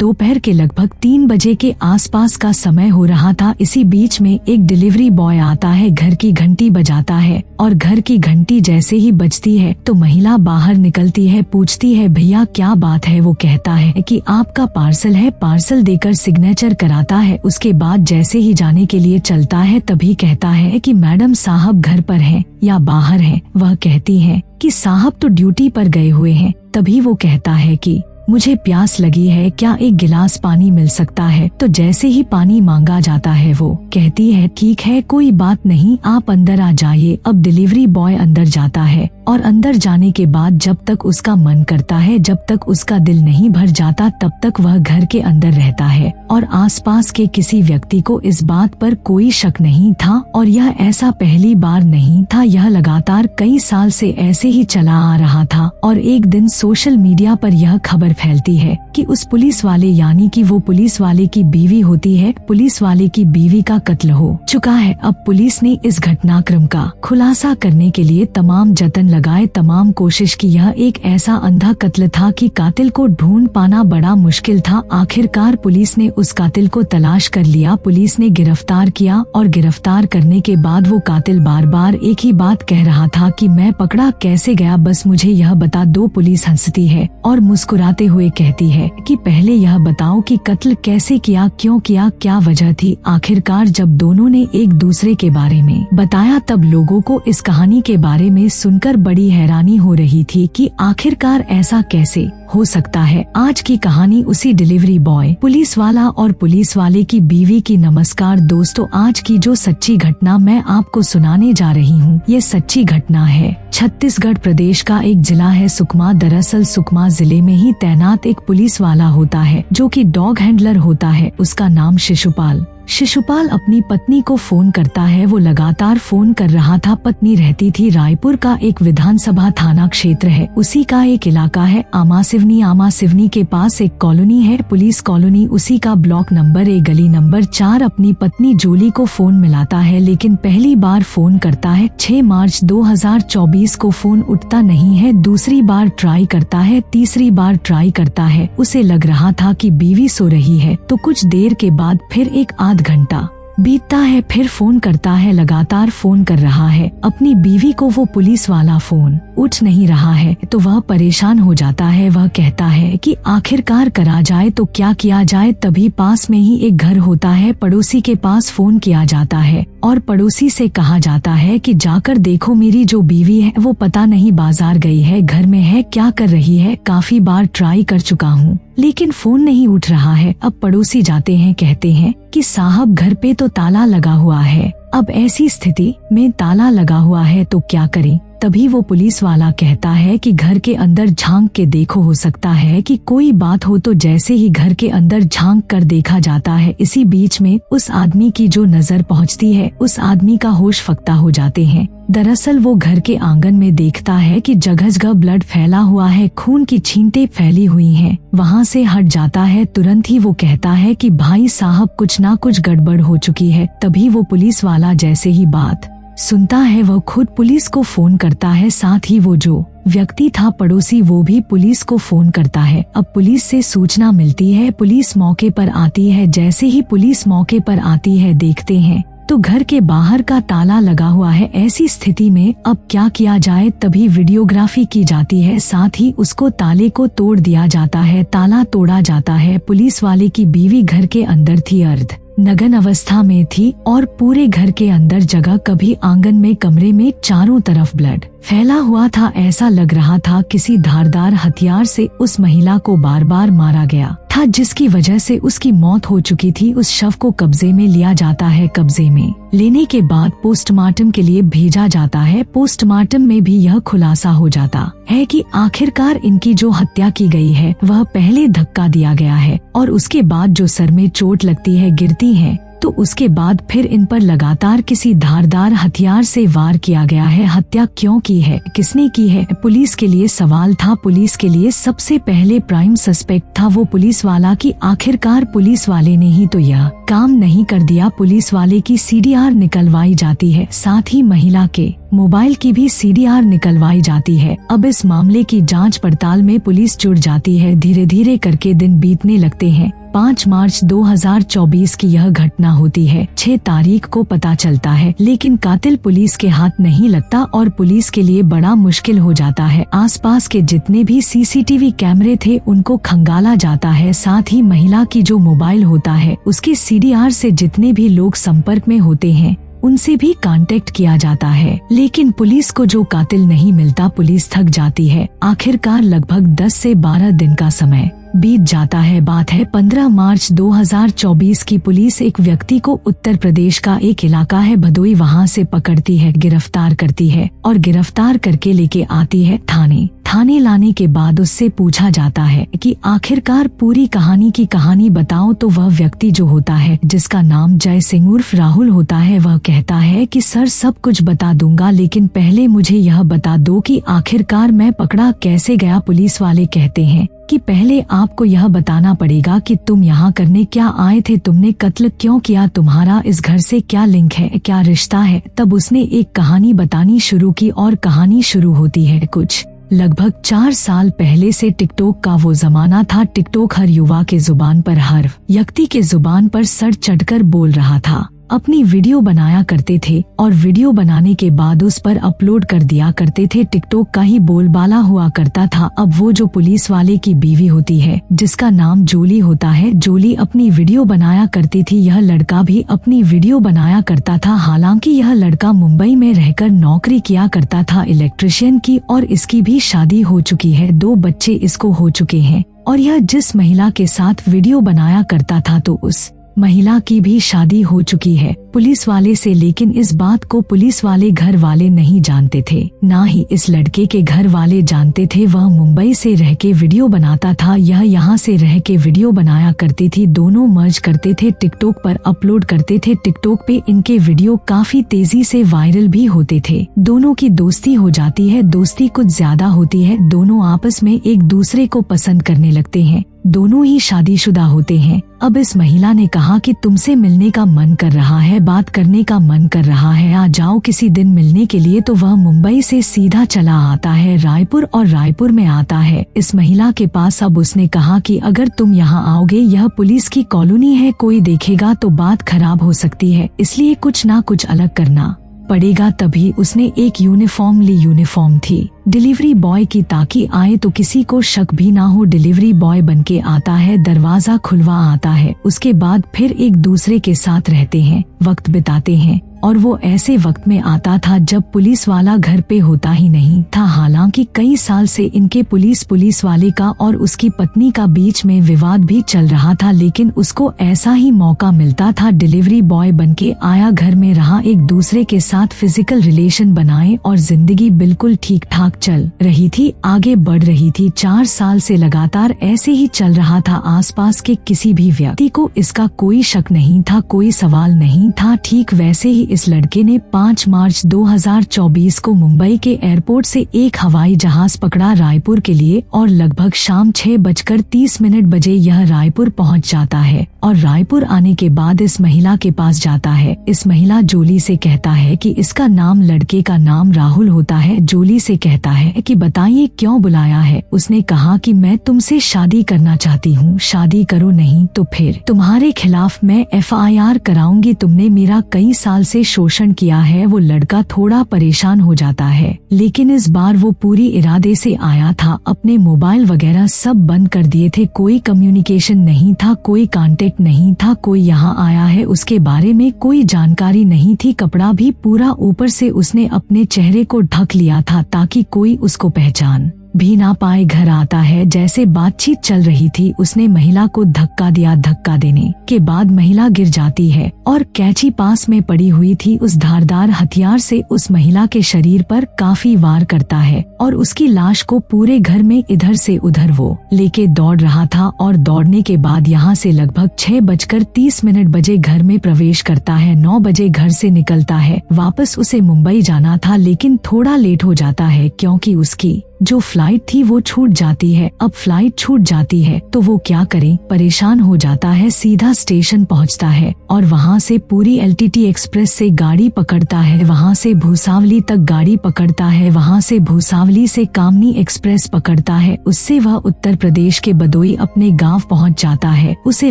दोपहर के लगभग 3 बजे के आसपास का समय हो रहा था। इसी बीच में एक डिलीवरी बॉय आता है, घर की घंटी बजाता है और घर की घंटी जैसे ही बजती है तो महिला बाहर निकलती है, पूछती है भैया क्या बात है। वो कहता है कि आपका पार्सल है। पार्सल देकर सिग्नेचर कराता है। उसके बाद जैसे ही जाने के लिए चलता है तभी कहता है कि मैडम साहब घर पर हैं या बाहर हैं। वह कहती है कि साहब तो ड्यूटी पर गए हुए हैं। तभी वो कहता है कि मुझे प्यास लगी है, क्या एक गिलास पानी मिल सकता है। तो जैसे ही पानी मांगा जाता है वो कहती है ठीक है कोई बात नहीं, आप अंदर आ जाइए। अब डिलीवरी बॉय अंदर जाता है और अंदर जाने के बाद जब तक उसका मन करता है, जब तक उसका दिल नहीं भर जाता, तब तक वह घर के अंदर रहता है और आसपास के किसी व्यक्ति को इस बात पर कोई शक नहीं था। और यह ऐसा पहली बार नहीं था, यह लगातार कई साल से ऐसे ही चला आ रहा था। और एक दिन सोशल मीडिया पर यह खबर फैलती है कि उस पुलिस वाले, यानी कि वो पुलिस वाले की बीवी होती है, पुलिस वाले की बीवी का कत्ल हो चुका है। अब पुलिस ने इस घटनाक्रम का खुलासा करने के लिए तमाम जतन लगाए, तमाम कोशिश की। यह एक ऐसा अंधा कत्ल था कि कातिल को ढूंढ पाना बड़ा मुश्किल था। आखिरकार पुलिस ने उस कातिल को तलाश कर लिया, पुलिस ने गिरफ्तार किया और गिरफ्तार करने के बाद वो कातिल बार बार एक ही बात कह रहा था कि मैं पकड़ा कैसे गया, बस मुझे यह बता दो। पुलिस हंसती है और मुस्कुराते हुए कहती है कि पहले यह बताओ कि कत्ल कैसे किया, क्यों किया, क्या वजह थी। आखिरकार जब दोनों ने एक दूसरे के बारे में बताया तब लोगों को इस कहानी के बारे में सुनकर बड़ी हैरानी हो रही थी कि आखिरकार ऐसा कैसे हो सकता है। आज की कहानी उसी डिलीवरी बॉय, पुलिस वाला और पुलिस वाले की बीवी की। नमस्कार दोस्तों, आज की जो सच्ची घटना मैं आपको सुनाने जा रही हूँ, ये सच्ची घटना है छत्तीसगढ़ प्रदेश का एक जिला है सुकमा। दरअसल सुकमा जिले में ही तैनात एक पुलिस वाला होता है जो कि डॉग हैंडलर होता है। उसका नाम शिशुपाल। शिशुपाल अपनी पत्नी को फोन करता है। वो लगातार फोन कर रहा था। पत्नी रहती थी रायपुर का एक विधानसभा थाना क्षेत्र है, उसी का एक इलाका है आमासिवनी। आमासिवनी के पास एक कॉलोनी है, पुलिस कॉलोनी, उसी का ब्लॉक नंबर 1 गली नंबर 4। अपनी पत्नी जोली को फोन मिलाता है, लेकिन पहली बार फोन करता है 6 मार्च 2024 को फोन उठता नहीं है। दूसरी बार ट्राई करता है, तीसरी बार ट्राई करता है। उसे लग रहा था कि बीवी सो रही है। तो कुछ देर के बाद फिर एक आध घंटा बीतता है, फिर फोन करता है। लगातार फोन कर रहा है अपनी बीवी को, वो पुलिस वाला फोन उठ नहीं रहा है तो वह परेशान हो जाता है। वह कहता है कि आखिरकार करा जाए तो क्या किया जाए। तभी पास में ही एक घर होता है, पड़ोसी के पास फोन किया जाता है और पड़ोसी से कहा जाता है कि जाकर देखो मेरी जो बीवी है वो पता नहीं बाजार गई है, घर में है, क्या कर रही है। काफी बार ट्राई कर चुका हूँ लेकिन फोन नहीं उठ रहा है। अब पड़ोसी जाते हैं, कहते हैं कि साहब घर पे तो ताला लगा हुआ है। अब ऐसी स्थिति में ताला लगा हुआ है तो क्या करें। तभी वो पुलिस वाला कहता है कि घर के अंदर झांक के देखो, हो सकता है कि कोई बात हो। तो जैसे ही घर के अंदर झांक कर देखा जाता है, इसी बीच में उस आदमी की जो नजर पहुंचती है, उस आदमी का होश फक्ता हो जाते हैं। दरअसल वो घर के आंगन में देखता है कि जगह जगह ब्लड फैला हुआ है, खून की छींटें फैली हुई हैं। वहाँ से हट जाता है। तुरंत ही वो कहता है कि भाई साहब कुछ ना कुछ गड़बड़ हो चुकी है। तभी वो पुलिस वाला जैसे ही बात सुनता है वह खुद पुलिस को फोन करता है। साथ ही वो जो व्यक्ति था पड़ोसी, वो भी पुलिस को फोन करता है। अब पुलिस से सूचना मिलती है, पुलिस मौके पर आती है। जैसे ही पुलिस मौके पर आती है, देखते हैं तो घर के बाहर का ताला लगा हुआ है। ऐसी स्थिति में अब क्या किया जाए। तभी वीडियोग्राफी की जाती है, साथ ही उसको ताले को तोड़ दिया जाता है, ताला तोड़ा जाता है। पुलिस वाले की बीवी घर के अंदर थी, अर्ध नग्न अवस्था में थी और पूरे घर के अंदर जगह, कभी आंगन में, कमरे में, चारों तरफ ब्लड फैला हुआ था। ऐसा लग रहा था किसी धारदार हथियार से उस महिला को बार बार मारा गया था, जिसकी वजह से उसकी मौत हो चुकी थी। उस शव को कब्जे में लिया जाता है। कब्जे में लेने के बाद पोस्टमार्टम के लिए भेजा जाता है। पोस्टमार्टम में भी यह खुलासा हो जाता है कि आखिरकार इनकी जो हत्या की गई है वह पहले धक्का दिया गया है और उसके बाद जो सर में चोट लगती है, गिरती है, तो उसके बाद फिर इन पर लगातार किसी धारदार हथियार से वार किया गया है। हत्या क्यों की है, किसने की है, पुलिस के लिए सवाल था। पुलिस के लिए सबसे पहले प्राइम सस्पेक्ट था वो पुलिस वाला कि आखिरकार पुलिस वाले ने ही तो यह काम नहीं कर दिया। पुलिस वाले की CDR निकलवाई जाती है, साथ ही महिला के मोबाइल की भी CDR निकलवाई जाती है। अब इस मामले की जांच पड़ताल में पुलिस जुट जाती है। धीरे धीरे करके दिन बीतने लगते हैं। 5 मार्च 2024 की यह घटना होती है। 6 तारीख को पता चलता है, लेकिन कातिल पुलिस के हाथ नहीं लगता और पुलिस के लिए बड़ा मुश्किल हो जाता है। आसपास के जितने भी CCTV कैमरे थे उनको खंगाला जाता है। साथ ही महिला की जो मोबाइल होता है उसकी CDR से जितने भी लोग संपर्क में होते हैं उनसे भी कांटेक्ट किया जाता है, लेकिन पुलिस को जो कातिल नहीं मिलता। पुलिस थक जाती है। आखिरकार लगभग 10 से 12 दिन का समय बीत जाता है। बात है 15 मार्च 2024 की। पुलिस एक व्यक्ति को उत्तर प्रदेश का एक इलाका है भदोई, वहां से पकड़ती है, गिरफ्तार करती है और गिरफ्तार करके लेके आती है थाने। थाने लाने के बाद उससे पूछा जाता है कि आखिरकार पूरी कहानी बताओ। तो वह व्यक्ति जो होता है, जिसका नाम जय सिंह उर्फ राहुल होता है, वह कहता है कि सर सब कुछ बता दूंगा, लेकिन पहले मुझे यह बता दो कि आखिरकार मैं पकड़ा कैसे गया। पुलिस वाले कहते हैं कि पहले आपको यह बताना पड़ेगा कि तुम यहाँ करने क्या आए थे, तुमने कत्ल क्यों किया, तुम्हारा इस घर से क्या लिंक है, क्या रिश्ता है। तब उसने एक कहानी बतानी शुरू की और कहानी शुरू होती है कुछ लगभग 4 साल पहले से। टिकटॉक का वो जमाना था। टिकटॉक हर युवा के जुबान पर, हर व्यक्ति के जुबान पर सर चढ़कर बोल रहा था। अपनी वीडियो बनाया करते थे और वीडियो बनाने के बाद उस पर अपलोड कर दिया करते थे। टिकटॉक का ही बोलबाला हुआ करता था। अब वो जो पुलिस वाले की बीवी होती है, जिसका नाम जोली होता है, जोली अपनी वीडियो बनाया करती थी। यह लड़का भी अपनी वीडियो बनाया करता था। हालांकि यह लड़का मुंबई में रहकर नौकरी किया करता था इलेक्ट्रिशियन की, और इसकी भी शादी हो चुकी है। 2 बच्चे इसको हो चुके हैं। और यह जिस महिला के साथ वीडियो बनाया करता था तो उस महिला की भी शादी हो चुकी है पुलिस वाले से। लेकिन इस बात को पुलिस वाले घर वाले नहीं जानते थे, ना ही इस लड़के के घर वाले जानते थे। वह मुंबई से रह के वीडियो बनाता था, यह यहाँ से रह के वीडियो बनाया करती थी। दोनों मर्ज करते थे, टिकटॉक पर अपलोड करते थे। टिकटॉक पे इनके वीडियो काफी तेजी से वायरल भी होते थे। दोनों की दोस्ती हो जाती है। दोस्ती कुछ ज्यादा होती है। दोनों आपस में एक दूसरे को पसंद करने लगते हैं। दोनों ही शादीशुदा होते हैं। अब इस महिला ने कहा कि तुमसे मिलने का मन कर रहा है, बात करने का मन कर रहा है, आ जाओ किसी दिन मिलने के लिए। तो वह मुंबई से सीधा चला आता है रायपुर और रायपुर में आता है इस महिला के पास। अब उसने कहा कि अगर तुम यहाँ आओगे, यह पुलिस की कॉलोनी है, कोई देखेगा तो बात खराब हो सकती है, इसलिए कुछ ना कुछ अलग करना पड़ेगा। तभी उसने एक यूनिफॉर्म थी डिलीवरी बॉय की, ताकि आए तो किसी को शक भी ना हो। डिलीवरी बॉय बनके आता है, दरवाजा खुलवा आता है। उसके बाद फिर एक दूसरे के साथ रहते हैं, वक्त बिताते हैं। और वो ऐसे वक्त में आता था जब पुलिस वाला घर पे होता ही नहीं था। हालांकि कई साल से इनके पुलिस वाले का और उसकी पत्नी का बीच में विवाद भी चल रहा था, लेकिन उसको ऐसा ही मौका मिलता था। डिलीवरी बॉय बनके आया, घर में रहा, एक दूसरे के साथ फिजिकल रिलेशन बनाए और जिंदगी बिल्कुल ठीक ठाक चल रही थी, आगे बढ़ रही थी। 4 साल से लगातार ऐसे ही चल रहा था। आसपास के किसी भी व्यक्ति को इसका कोई शक नहीं था, कोई सवाल नहीं था। ठीक वैसे ही इस लड़के ने 5 मार्च 2024 को मुंबई के एयरपोर्ट से एक हवाई जहाज पकड़ा रायपुर के लिए, और लगभग शाम 6:30 बजे यह रायपुर पहुंच जाता है। और रायपुर आने के बाद इस महिला के पास जाता है। इस महिला जोली से कहता है कि इसका नाम, लड़के का नाम राहुल होता है। जोली से कहता है कि बताइए क्यों बुलाया है। उसने कहा कि मैं तुमसे शादी करना चाहती हूँ, शादी करो, नहीं तो फिर तुम्हारे खिलाफ मैं FIR कराऊंगी। तुमने मेरा कई साल से शोषण किया है। वो लड़का थोड़ा परेशान हो जाता है, लेकिन इस बार वो पूरी इरादे से आया था। अपने मोबाइल वगैरह सब बंद कर दिए थे, कोई कम्युनिकेशन नहीं था, कोई कांटेक्ट नहीं था। कोई यहाँ आया है उसके बारे में कोई जानकारी नहीं थी। कपड़ा भी पूरा ऊपर से उसने अपने चेहरे को ढक लिया था ताकि कोई उसको पहचान भी ना पाए। घर आता है, जैसे बातचीत चल रही थी उसने महिला को धक्का दिया। धक्का देने के बाद महिला गिर जाती है और कैंची पास में पड़ी हुई थी, उस धारदार हथियार से उस महिला के शरीर पर काफी वार करता है और उसकी लाश को पूरे घर में इधर से उधर वो लेके दौड़ रहा था। और दौड़ने के बाद यहाँ से लगभग 6:30 बजे घर में प्रवेश करता है। 9 बजे घर से निकलता है। वापस उसे मुंबई जाना था, लेकिन थोड़ा लेट हो जाता है क्योंकि उसकी जो फ्लाइट थी वो छूट जाती है। अब फ्लाइट छूट जाती है तो वो क्या करे, परेशान हो जाता है। सीधा स्टेशन पहुंचता है और वहां से पूरी LTT एक्सप्रेस से गाड़ी पकड़ता है, वहां से भूसावली तक गाड़ी पकड़ता है, वहां से भूसावली से कामनी एक्सप्रेस पकड़ता है। उससे वह उत्तर प्रदेश के बदोई अपने गांव पहुंच जाता है। उसे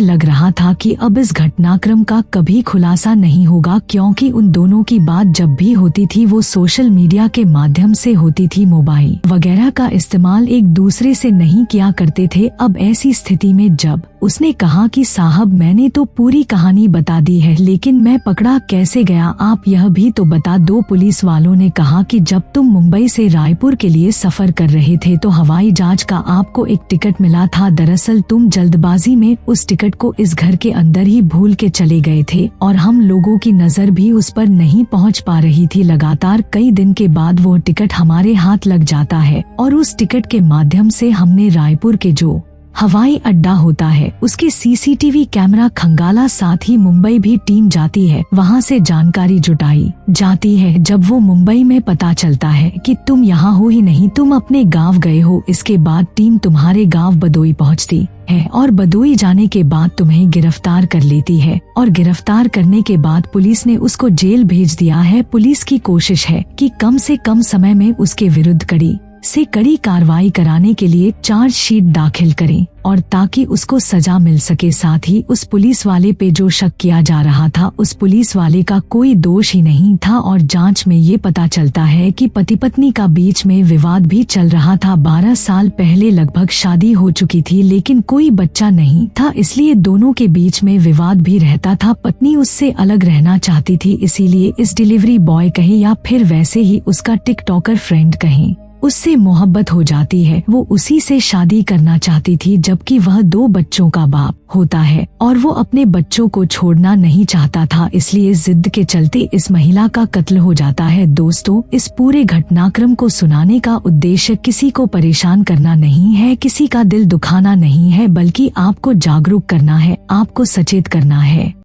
लग रहा था कि अब इस घटनाक्रम का कभी खुलासा नहीं होगा, क्योंकि उन दोनों की बात जब भी होती थी वो सोशल मीडिया के माध्यम से होती थी। मोबाइल वगैरह का इस्तेमाल एक दूसरे से नहीं किया करते थे। अब ऐसी स्थिति में जब उसने कहा कि साहब मैंने तो पूरी कहानी बता दी है, लेकिन मैं पकड़ा कैसे गया, आप यह भी तो बता दो। पुलिस वालों ने कहा कि जब तुम मुंबई से रायपुर के लिए सफर कर रहे थे तो हवाई जहाज का आपको एक टिकट मिला था। दरअसल तुम जल्दबाजी में उस टिकट को इस घर के अंदर ही भूल के चले गए थे और हम लोगों की नजर भी उस पर नहीं पहुंच पा रही थी। लगातार कई दिन के बाद वो टिकट हमारे हाथ लग जाता है और उस टिकट के माध्यम से हमने रायपुर के जो हवाई अड्डा होता है उसके CCTV कैमरा खंगाला, साथ ही मुंबई भी टीम जाती है, वहां से जानकारी जुटाई जाती है। जब वो मुंबई में पता चलता है कि तुम यहाँ हो ही नहीं, तुम अपने गांव गए हो। इसके बाद टीम तुम्हारे गांव बदोई पहुँचती है और बदोई जाने के बाद तुम्हें गिरफ्तार कर लेती है और गिरफ्तार करने के बाद पुलिस ने उसको जेल भेज दिया है। पुलिस की कोशिश है कि कम से कम समय में उसके विरुद्ध कड़ी से कड़ी कार्रवाई कराने के लिए चार्जशीट दाखिल करें और ताकि उसको सजा मिल सके। साथ ही उस पुलिस वाले पे जो शक किया जा रहा था उस पुलिस वाले का कोई दोष ही नहीं था और जांच में ये पता चलता है कि पति पत्नी का बीच में विवाद भी चल रहा था। 12 साल पहले लगभग शादी हो चुकी थी लेकिन कोई बच्चा नहीं था, इसलिए दोनों के बीच में विवाद भी रहता था। पत्नी उससे अलग रहना चाहती थी, इसीलिए इस डिलीवरी बॉय कहे या फिर वैसे ही उसका टिकटॉकर फ्रेंड कहें, उससे मोहब्बत हो जाती है। वो उसी से शादी करना चाहती थी, जबकि वह 2 बच्चों का बाप होता है और वो अपने बच्चों को छोड़ना नहीं चाहता था, इसलिए जिद के चलते इस महिला का कत्ल हो जाता है। दोस्तों, इस पूरे घटनाक्रम को सुनाने का उद्देश्य किसी को परेशान करना नहीं है, किसी का दिल दुखाना नहीं है, बल्कि आपको जागरूक करना है, आपको सचेत करना है।